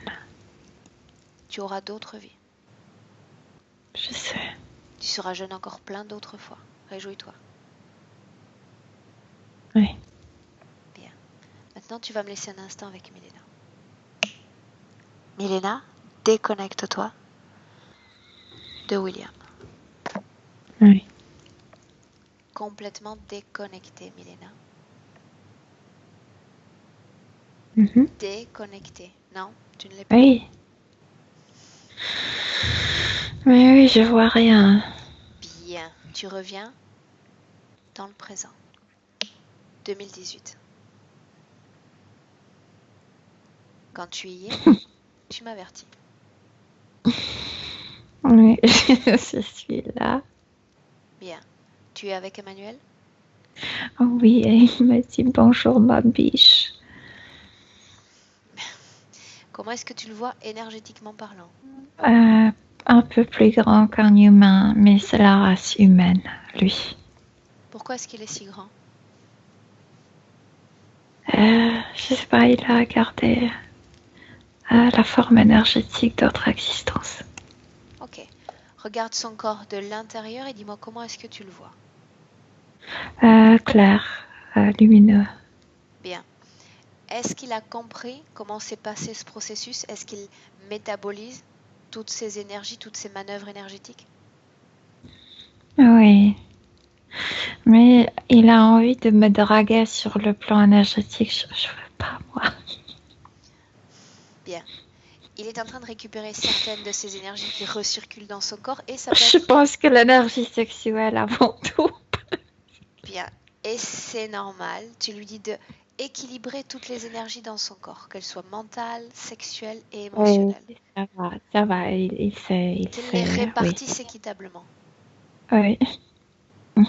Tu auras d'autres vies. Je sais. Tu seras jeune encore plein d'autres fois. Réjouis-toi. Oui. Bien. Maintenant, tu vas me laisser un instant avec Milena. Milena, déconnecte-toi de William. Oui. Complètement déconnecté, Milena. Mhm. Déconnecté. Non, tu ne l'es pas. Oui. Mais oui, je vois rien. Bien. Tu reviens dans le présent. 2018. Quand tu y es, tu m'avertis. Oui, je suis là. Bien. Tu es avec Emmanuel? Oh oui, et il m'a dit bonjour ma biche. Comment est-ce que tu le vois énergétiquement parlant? Un peu plus grand qu'un humain, mais c'est la race humaine, lui. Pourquoi est-ce qu'il est si grand? Je sais pas, il a gardé la forme énergétique d'autres existences. Ok. Regarde son corps de l'intérieur et dis-moi comment est-ce que tu le vois? Clair, lumineux. Bien. Est-ce qu'il a compris comment s'est passé ce processus? Est-ce qu'il métabolise toutes ces énergies, toutes ces manœuvres énergétiques? Oui, mais il a envie de me draguer sur le plan énergétique. Je veux pas, moi. Bien. Il est en train de récupérer certaines de ces énergies qui recirculent dans son corps et ça peut Je être pense que l'énergie sexuelle avant tout. bien. Et c'est normal. Tu lui dis de équilibrer toutes les énergies dans son corps, qu'elles soient mentales, sexuelles et Oui, émotionnelles. ça va, il sait, Qu'il les oui. répartisse équitablement. Oui,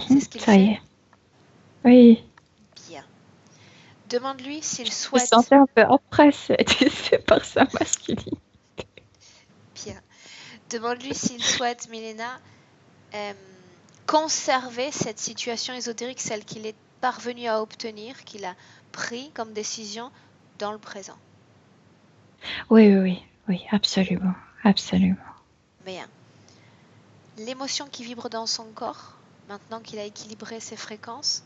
C'est ce qu'il ça y fait? est. Oui, Bien. Demande-lui s'il je me souhaite. sentais un peu oppressée, tu sais, par sa masculinité. Bien. Demande-lui s'il souhaite, Milena, conserver cette situation ésotérique, celle qu'il est parvenu à obtenir, qu'il a pris comme décision dans le présent. Oui, absolument, absolument. Bien. L'émotion qui vibre dans son corps, maintenant qu'il a équilibré ses fréquences,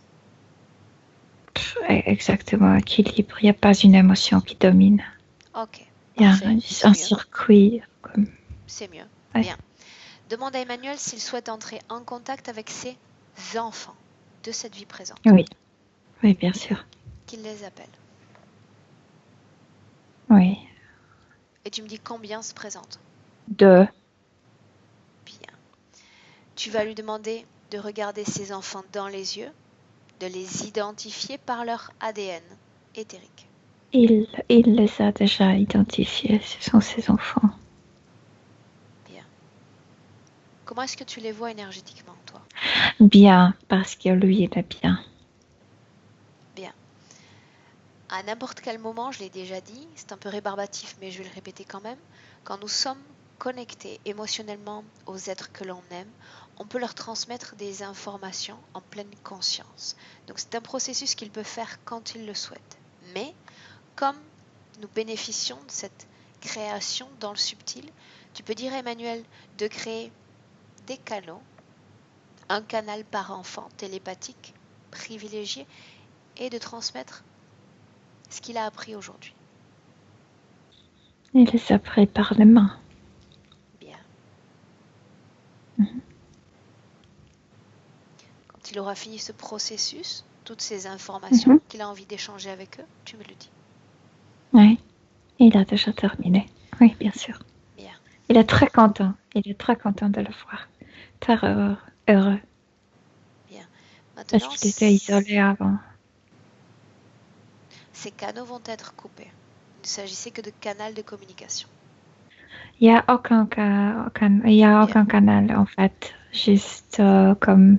Exactement, équilibre. Il n'y a pas une émotion qui domine. ok, Il y a parfait, c'est un mieux, circuit. Comme... c'est mieux. Ouais. Bien. Demande à Emmanuel s'il souhaite entrer en contact avec ses enfants de cette vie présente. Oui, bien sûr. Qu'il les appelle. Oui. Et tu me dis combien se présentent. 2. Bien. Tu vas lui demander de regarder ses enfants dans les yeux, de les identifier par leur ADN éthérique. Il les a déjà identifiés, ce sont ses enfants. Bien. Comment est-ce que tu les vois énergétiquement, toi? Bien, parce que lui, il est bien. Bien. À n'importe quel moment, je l'ai déjà dit, c'est un peu rébarbatif, mais je vais le répéter quand même, quand nous sommes connectés émotionnellement aux êtres que l'on aime, on peut leur transmettre des informations en pleine conscience. Donc c'est un processus qu'il peut faire quand il le souhaite. Mais comme nous bénéficions de cette création dans le subtil, tu peux dire à Emmanuel de créer des canaux, un canal par enfant télépathique, privilégié, et de transmettre ce qu'il a appris aujourd'hui. Il les a pris par les mains. Bien. Mhm. Quand il aura fini ce processus, toutes ces informations qu'il a envie d'échanger avec eux, tu me le dis. Oui, il a déjà terminé. Oui, bien sûr. Bien. Il est très content. Il est très content de le voir. Très heureux. Bien. Parce Maintenant, qu'il était isolé avant. ces canaux vont être coupés. Il ne s'agissait que de canal de communication. Il n'y a aucun canal en fait. Juste comme,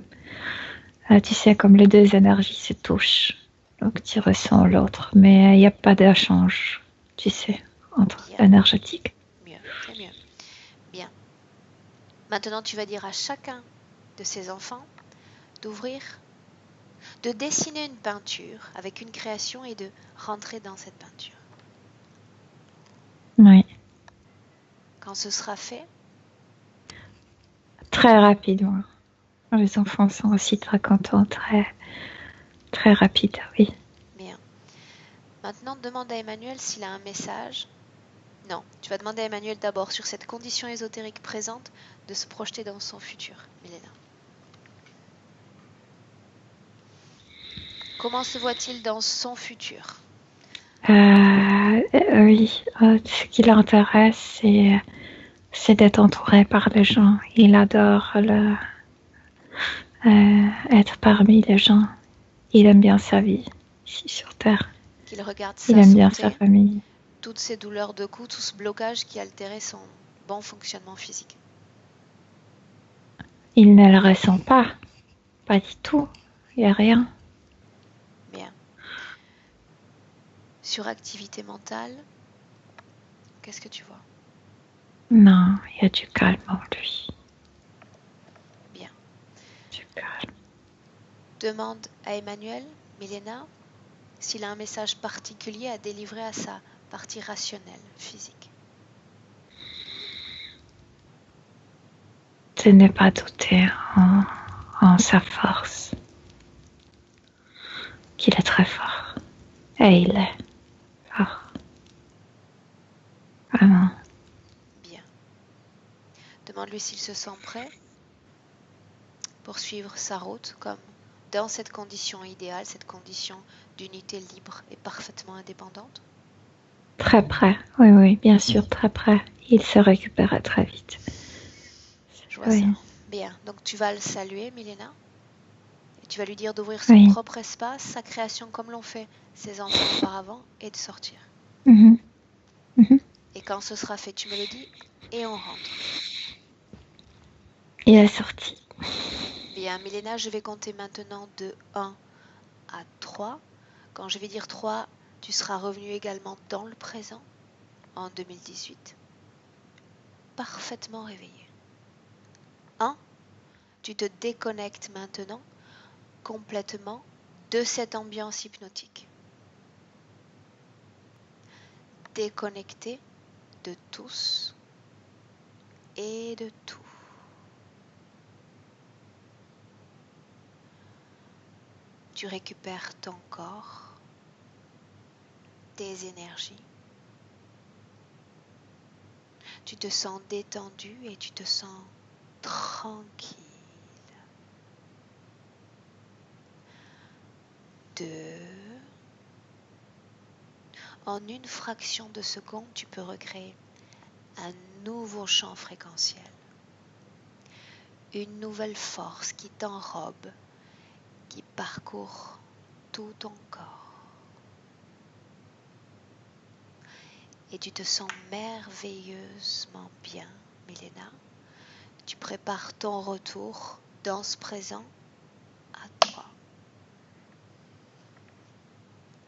tu sais, comme les deux énergies se touchent. Donc tu ressens l'autre. Mais il n'y a pas d'échange, tu sais, entre Bien. énergétique. Mieux, c'est mieux. Bien. Maintenant, tu vas dire à chacun de ces enfants de dessiner une peinture avec une création et de rentrer dans cette peinture. Oui, Quand ce sera fait, très rapidement. Les enfants sont aussi très contents, très rapide, oui. bien. Maintenant, demande à Emmanuel s'il a un message. Non, tu vas demander à Emmanuel d'abord sur cette condition ésotérique présente de se projeter dans son futur, Milena. Comment se voit-il dans son futur? Oui, ce qui l'intéresse, c'est d'être entouré par les gens. Il adore être parmi les gens. Il aime bien sa vie ici sur Terre. Qu'il regarde Il sa aime bien sa santé, famille. toutes ces douleurs de cou, tout ce blocage qui altérait son bon fonctionnement physique. Il ne le ressent pas du tout. Il n'y a rien. Bien. Suractivité mentale, qu'est-ce que tu vois? Non, il y a du calme en lui. Bien. Du calme. Demande à Emmanuel, Milena, s'il a un message particulier à délivrer à sa partie rationnelle, physique. De ne pas douter en sa force. Qu'il est très fort. Et il est fort. Vraiment. Bien. Demande-lui s'il se sent prêt pour suivre sa route comme dans cette condition idéale, cette condition d'unité libre et parfaitement indépendante. Très près. Oui, bien sûr, très près. Il se récupère très vite. Je vois Oui. ça. Bien. Donc tu vas le saluer, Milena. Et tu vas lui dire d'ouvrir son propre espace, sa création comme l'ont fait ses enfants auparavant et de sortir. Mhm. Mhm. Et quand ce sera fait, tu me le dis et on rentre. Il est sorti. Bien, Milena, je vais compter maintenant de 1 à 3. Quand je vais dire 3, tu seras revenu également dans le présent, en 2018, parfaitement réveillé. 1, tu te déconnectes maintenant complètement de cette ambiance hypnotique. Déconnecté de tous et de tout. Tu récupères ton corps, tes énergies. Tu te sens détendu et tu te sens tranquille. 2. En une fraction de seconde, tu peux recréer un nouveau champ fréquentiel. Une nouvelle force qui t'enrobe, qui parcourt tout ton corps. Et tu te sens merveilleusement bien, Milena. Tu prépares ton retour dans ce présent à toi.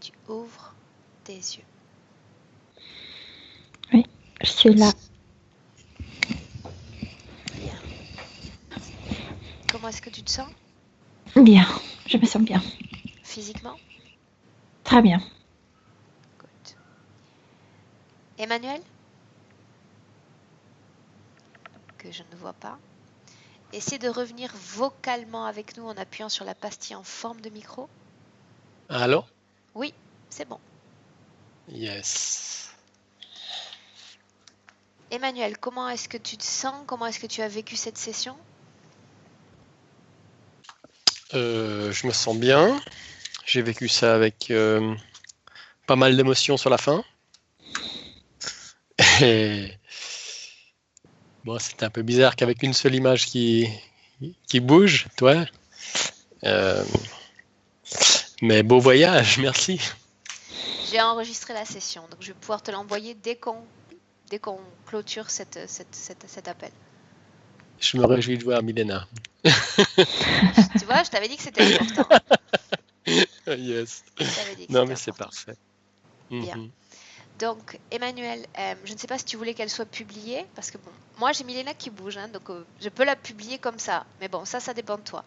Tu ouvres tes yeux. Oui, je suis là. Bien. Comment est-ce que tu te sens? Bien, je me sens bien. Physiquement? Très bien. Good. Emmanuel? Que je ne vois pas. Essaie de revenir vocalement avec nous en appuyant sur la pastille en forme de micro. Allô? Oui, c'est bon. Yes. Emmanuel, comment est-ce que tu te sens? Comment est-ce que tu as vécu cette session? Je me sens bien. J'ai vécu ça avec pas mal d'émotions sur la fin. Et bon, c'était un peu bizarre qu'avec une seule image qui bouge, toi. Mais beau voyage, merci. J'ai enregistré la session, donc je vais pouvoir te l'envoyer dès qu'on clôture cet appel. Je me réjouis de voir Milena. Tu vois, je t'avais dit que c'était important. Yes. Je t'avais dit que Non, c'était mais c'est important. parfait. Bien. Mhm. Donc, Emmanuel, je ne sais pas si tu voulais qu'elle soit publiée, parce que bon, moi j'ai Milena qui bouge, hein, donc je peux la publier comme ça. Mais bon, ça dépend de toi.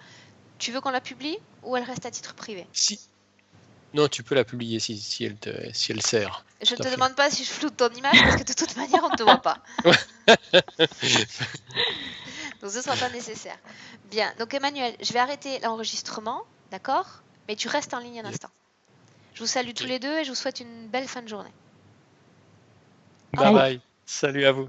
Tu veux qu'on la publie ou elle reste à titre privé? Si. Non, tu peux la publier si elle sert. Je ne Tout à te fait. demande pas si je floute ton image, parce que de toute manière, on ne te voit pas. Donc ce ne sera pas nécessaire. Bien, donc Emmanuel, je vais arrêter l'enregistrement, d'accord? Mais tu restes en ligne un instant. Je vous salue tous les deux et je vous souhaite une belle fin de journée. Bye bye. Salut à vous.